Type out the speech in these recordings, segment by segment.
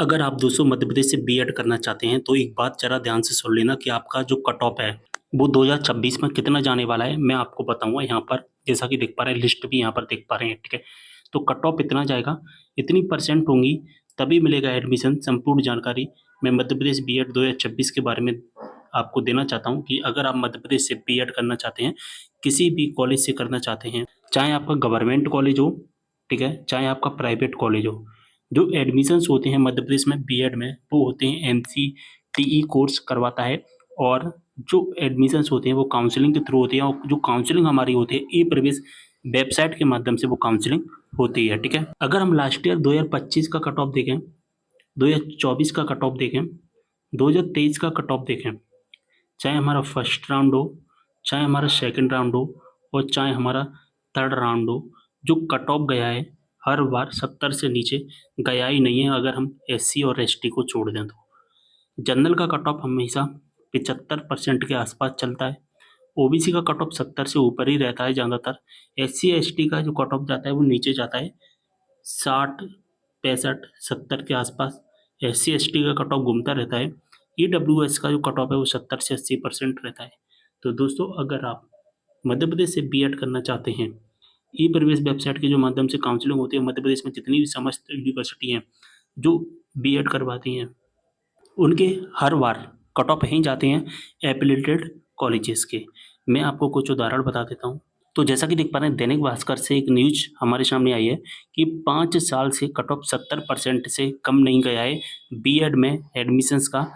अगर आप दोस्तों मध्य प्रदेश से बीएड करना चाहते हैं तो एक बात ज़रा ध्यान से सुन लेना कि आपका जो कट ऑफ है वो 2026 में कितना जाने वाला है मैं आपको बताऊंगा यहाँ पर। जैसा कि देख पा रहे हैं लिस्ट भी यहाँ पर देख पा रहे हैं, ठीक है। तो कट ऑफ इतना जाएगा, इतनी परसेंट होंगी, तभी मिलेगा एडमिशन। संपूर्ण जानकारी मैं मध्य प्रदेश बीएड 2026 के बारे में आपको देना चाहता हूँ कि अगर आप मध्य प्रदेश से बीएड करना चाहते हैं, किसी भी कॉलेज से करना चाहते हैं, चाहे आपका गवर्नमेंट कॉलेज हो, ठीक है, चाहे आपका प्राइवेट कॉलेज हो, जो एडमिशन्स होते हैं मध्य प्रदेश में बीएड में वो होते हैं एनसीटीई कोर्स करवाता है। और जो एडमिशन्स होते हैं वो काउंसलिंग के थ्रू होते हैं, और जो काउंसलिंग हमारी होती है ई प्रवेश वेबसाइट के माध्यम से वो काउंसलिंग होती है, ठीक है। अगर हम लास्ट ईयर 2025 का कट ऑफ देखें, 2024 का कट ऑफ देखें, 2023 का कट ऑफ देखें, चाहे हमारा फर्स्ट राउंड हो, चाहे हमारा सेकंड राउंड हो, और चाहे हमारा थर्ड राउंड हो, जो कट ऑफ गया है हर बार 70 से नीचे गया ही नहीं है, अगर हम एससी और एसटी को छोड़ दें तो। जनरल का कट ऑफ हमेशा 75% के आसपास चलता है। ओबीसी का कट ऑफ 70 से ऊपर ही रहता है ज़्यादातर। एससी एसटी का जो कट ऑफ जाता है वो नीचे जाता है, 60, 65, 70 के आसपास। एससी एसटी का कट ऑफ घूमता रहता है। ईडब्ल्यूएस का जो कट ऑफ है वो 70 से 80% रहता है। तो दोस्तों अगर आप मध्य प्रदेश से बीएड करना चाहते हैं, ई प्रवेश वेबसाइट के जो माध्यम से काउंसलिंग होती है, मध्य प्रदेश में जितनी भी समस्त यूनिवर्सिटी हैं जो बीएड करवाती हैं, उनके हर बार कट ऑफ यहीं जाते हैं एफिलिएटेड कॉलेजेस के। मैं आपको कुछ उदाहरण बता देता हूँ। तो जैसा कि देख पा रहे हैं दैनिक भास्कर से एक न्यूज हमारे सामने आई है कि 5 साल से कट ऑफ 70% से कम नहीं गया है बीएड में एडमिशन्स का।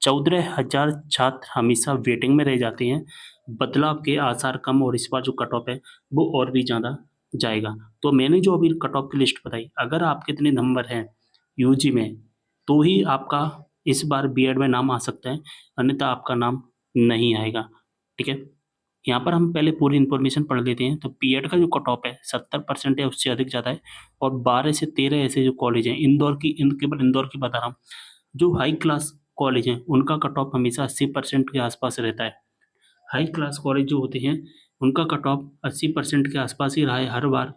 14,000 छात्र हमेशा वेटिंग में रह जाते हैं। बदलाव के आसार कम, और इस बार जो कट ऑफ है वो और भी ज़्यादा जाएगा। तो मैंने जो अभी कट ऑफ की लिस्ट बताई, अगर आपके इतने नंबर हैं यूजी में तो ही आपका इस बार बीएड में नाम आ सकता है, अन्यथा आपका नाम नहीं आएगा, ठीक है। यहाँ पर हम पहले पूरी इन्फॉर्मेशन पढ़ लेते हैं। तो बीएड का जो कट ऑफ है 70% है, उससे अधिक जाता है। और 12 से 13 ऐसे जो कॉलेज हैं, केवल इंदौर की बता रहा हूँ, जो हाई क्लास कॉलेज हैं उनका कट ऑफ हमेशा 80% के आसपास रहता है। हाई क्लास कॉलेज जो होते हैं उनका कट ऑफ 80% के आसपास ही रहा है हर बार,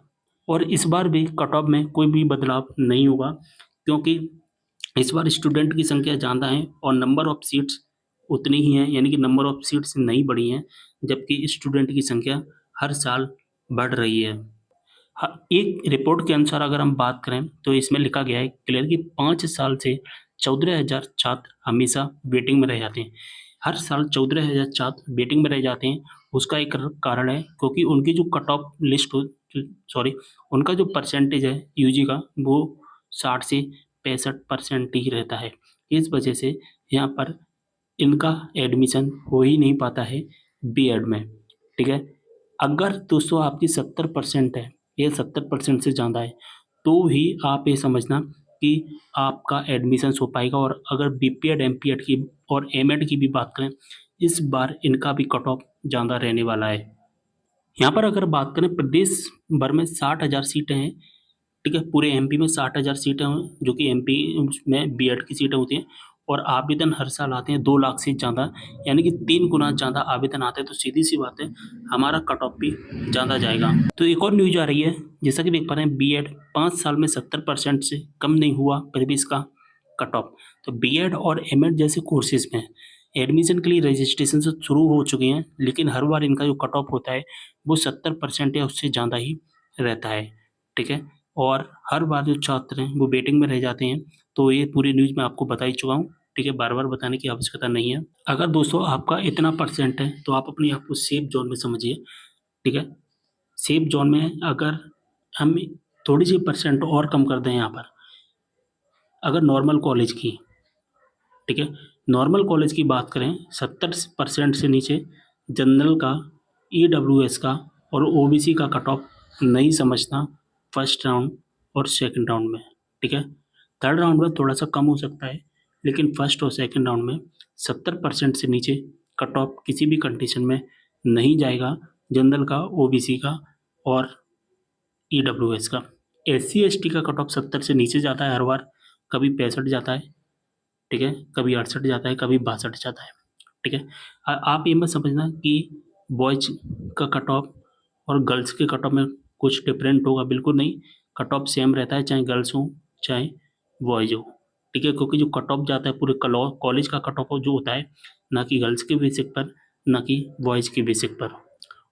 और इस बार भी कट ऑफ में कोई भी बदलाव नहीं होगा, क्योंकि इस बार स्टूडेंट की संख्या ज़्यादा है और नंबर ऑफ सीट्स उतनी ही हैं, यानी कि नंबर ऑफ सीट्स नहीं बढ़ी हैं, जबकि स्टूडेंट की संख्या हर साल बढ़ रही है। एक रिपोर्ट के अनुसार अगर हम बात करें तो इसमें लिखा गया है क्लियर कि 5 साल से 14,000 छात्र हमेशा वेटिंग में रह जाते हैं। हर साल 14,000 छात्र वेटिंग में रह जाते हैं। उसका एक कारण है क्योंकि उनकी जो कट ऑफ लिस्ट हो सॉरी उनका जो परसेंटेज है यूजी का वो 60 से 65% ही रहता है। इस वजह से यहाँ पर इनका एडमिशन हो ही नहीं पाता है बीएड में, ठीक है। अगर दोस्तों आपकी 70% है या 70% से ज़्यादा है तो ही आप ये समझना कि आपका एडमिशन हो पाएगा। और अगर बीपीएड एमपीएड की और एमएड की भी बात करें, इस बार इनका भी कट ऑफ ज़्यादा रहने वाला है। यहाँ पर अगर बात करें प्रदेश भर में 60,000 सीटें हैं, ठीक है। पूरे एमपी में 60,000 सीटें हैं, जो कि एमपी में बीएड की सीटें होती हैं। और आवेदन हर साल आते हैं 2 लाख से ज़्यादा, यानी कि 3 गुना ज़्यादा आवेदन आते हैं। तो सीधी-सी बात है, हमारा कट ऑफ भी ज़्यादा जाएगा। तो एक और न्यूज़ आ रही है, जैसा कि देख पा रहे हैं बीएड 5 साल में 70% से कम नहीं हुआ प्रीवियस का कट ऑफ। तो बीएड और एमएड जैसे कोर्सेज़ में एडमिशन के लिए रजिस्ट्रेशन तो शुरू हो चुके हैं, लेकिन हर बार इनका जो कट ऑफ होता है वो 70% या उससे ज़्यादा ही रहता है, ठीक है। और हर बार जो छात्र हैं वो वेटिंग में रह जाते हैं। तो ये पूरी न्यूज़ मैं आपको बता ही चुका हूँ, ठीक है, बार-बार बताने की आवश्यकता नहीं है। अगर दोस्तों आपका इतना परसेंट है तो आप अपने आप को सेफ ज़ोन में समझिए, ठीक है। सेफ ज़ोन में अगर हम थोड़ी-सी परसेंट और कम कर दें यहाँ पर, अगर नॉर्मल कॉलेज की, ठीक है, नॉर्मल कॉलेज की बात करें 70% से नीचे जनरल का, ईडब्ल्यूएस का और ओबीसी का कट ऑफ नहीं समझना फर्स्ट राउंड और सेकंड राउंड में, ठीक है। थर्ड राउंड में थोड़ा सा कम हो सकता है, लेकिन फर्स्ट और सेकंड राउंड में 70% से नीचे कट ऑफ किसी भी कंडीशन में नहीं जाएगा, जनरल का, ओबीसी का और ईडब्ल्यूएस का। एससी एसटी का कट ऑफ 70 से नीचे जाता है हर बार, कभी 65 जाता है, ठीक है, कभी 68 जाता है, कभी 62 जाता है, ठीक है। आप ये मत समझना कि बॉयज़ का कट ऑफ और गर्ल्स के कट ऑफ में कुछ डिफरेंट होगा, बिल्कुल नहीं। कट ऑफ सेम रहता है, चाहे गर्ल्स हो चाहे बॉयज़ हो, ठीक है, क्योंकि जो कट ऑफ जाता है पूरे कॉलेज का कट ऑफ जो होता है, ना कि गर्ल्स के बेसिक पर, ना कि बॉयज़ के बेसिक पर।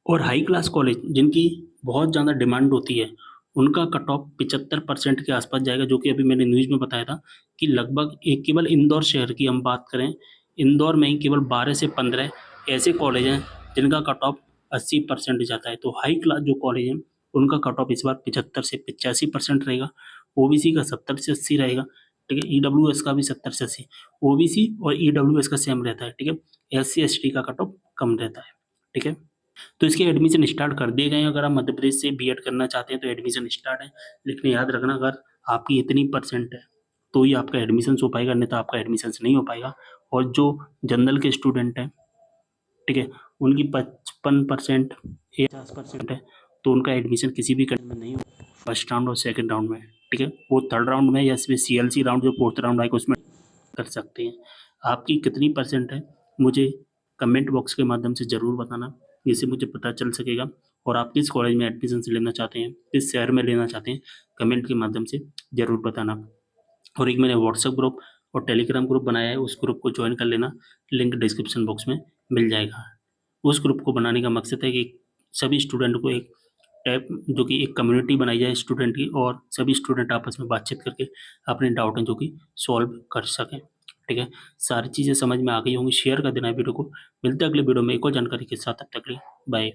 और हाई क्लास कॉलेज जिनकी बहुत ज़्यादा डिमांड होती है, उनका कट ऑफ 75% के आसपास जाएगा, जो कि अभी मैंने न्यूज़ में बताया था कि लगभग एक केवल इंदौर शहर की हम बात करें, इंदौर में ही केवल 12 से 15 ऐसे कॉलेज हैं जिनका कट ऑफ 80% जाता है। तो हाई क्लास जो कॉलेज हैं, उनका कट ऑफ इस बार 75 से 85% रहेगा, ओबीसी का 70 से 80 रहेगा, ठीक है, ईडब्ल्यूएस का भी 70 से 80, ओबीसी और ईडब्ल्यूएस का सेम रहता है, ठीक है, एससी एसटी का कट ऑफ कम रहता है, ठीक है। तो इसके एडमिशन स्टार्ट कर दिए गए हैं, अगर आप मध्य प्रदेश से बीएड करना चाहते हैं तो एडमिशन स्टार्ट है, लेकिन याद रखना अगर आपकी इतनी परसेंट है तो ही आपका एडमिशन हो पाएगा, नहीं तो आपका एडमिशन नहीं हो पाएगा। और जो जनरल के स्टूडेंट हैं, ठीक है, उनकी 55% या 50% है, तो उनका एडमिशन किसी भी कंट्री में नहीं हो, फर्स्ट राउंड और सेकंड राउंड में, ठीक है, वो थर्ड राउंड में या सीएलसी राउंड जो फोर्थ राउंड आएगा उसमें कर सकते हैं। आपकी कितनी परसेंट है मुझे कमेंट बॉक्स के माध्यम से ज़रूर बताना, जिससे मुझे पता चल सकेगा। और आप किस कॉलेज में एडमिशन लेना चाहते हैं, किस शहर में लेना चाहते हैं, कमेंट के माध्यम से ज़रूर बताना। और एक मैंने व्हाट्सएप ग्रुप और टेलीग्राम ग्रुप बनाया है, उस ग्रुप को ज्वाइन कर लेना, लिंक डिस्क्रिप्शन बॉक्स में मिल जाएगा। उस ग्रुप को बनाने का मकसद है कि सभी स्टूडेंट को एक टाइप जो कि एक कम्युनिटी बनाई जाए स्टूडेंट की, और सभी स्टूडेंट आपस में बातचीत करके अपने डाउट हैं जो कि सॉल्व कर सकें, ठीक है। सारी चीज़ें समझ में आ गई होंगी, शेयर कर देना वीडियो को। मिलते हैं अगले वीडियो में एक और जानकारी के साथ, तब तक के लिए बाय।